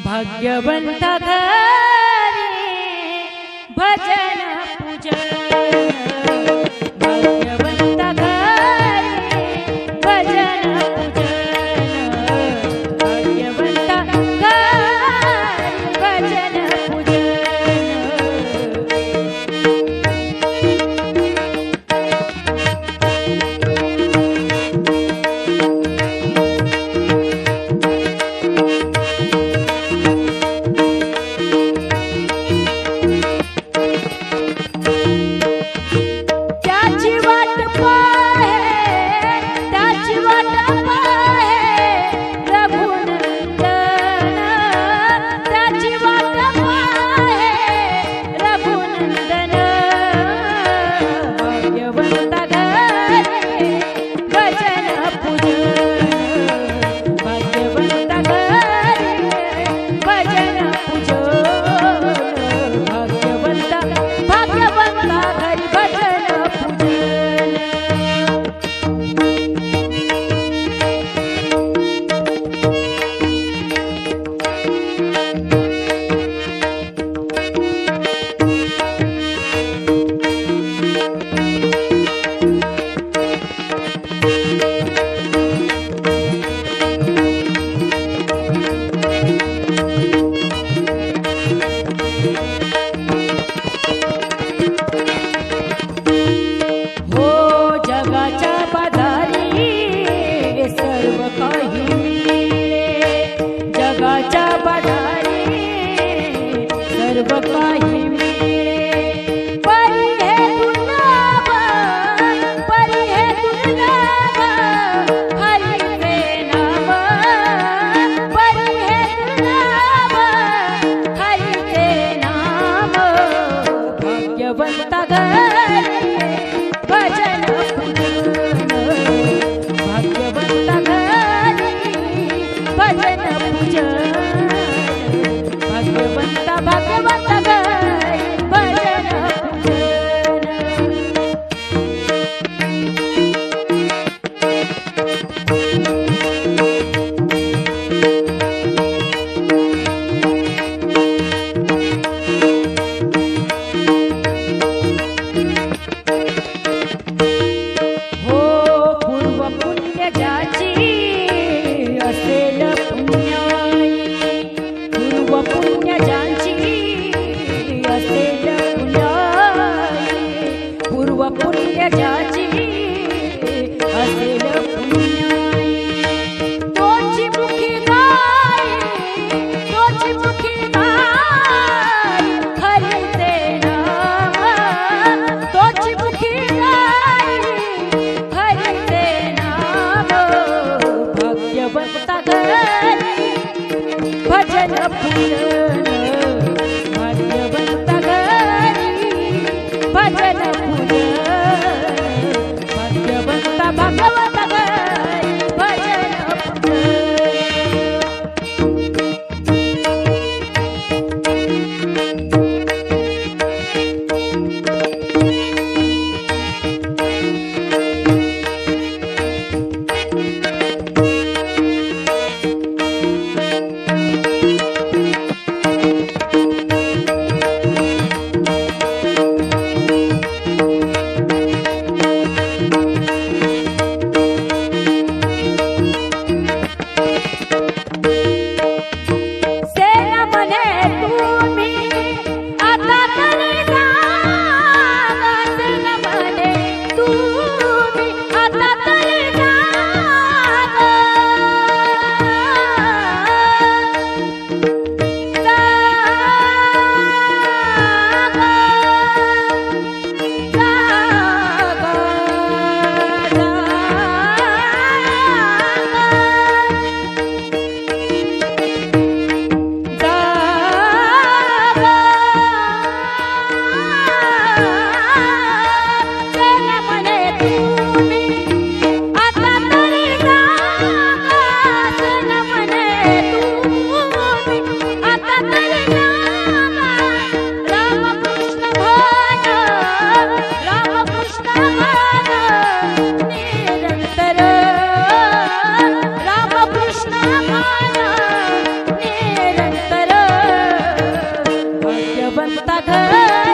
भाग्यवंत घरी भजन पूजन, भाग्यवंत घरी भजन पूजन, भाग्यवंत घरी भजन पूजन। जगाच्या बाजारी सर्व काही मिळे, परी हे दुर्लभ, परी हे दुर्लभ, हरीचे नाम, परी हे दुर्लभ, हरीचे नाम। भाग्यवंत घरी भजन पूजन, भाग्यवंत घरी भजन पूजन, भाग्यवंत भाग्यवंत घरी भजन पूजन। हो पूर्व पुण्य ज्याची असेल पुण्याई, पूर्व पुण्य ज्यांची असेल पुण्याई, पूर्व पुण्य ज्याची असेल पुण्याई, तोची मुखी गाय, तोची मुखी गाय, हरीचे नाम, तोची मुखी गाय, हरीचे नाम। भाग्यवंत घरी भजन पूजन, भाग्यवंत घरी भजन पूजन, भाग्यवंत भाग्यवंत ग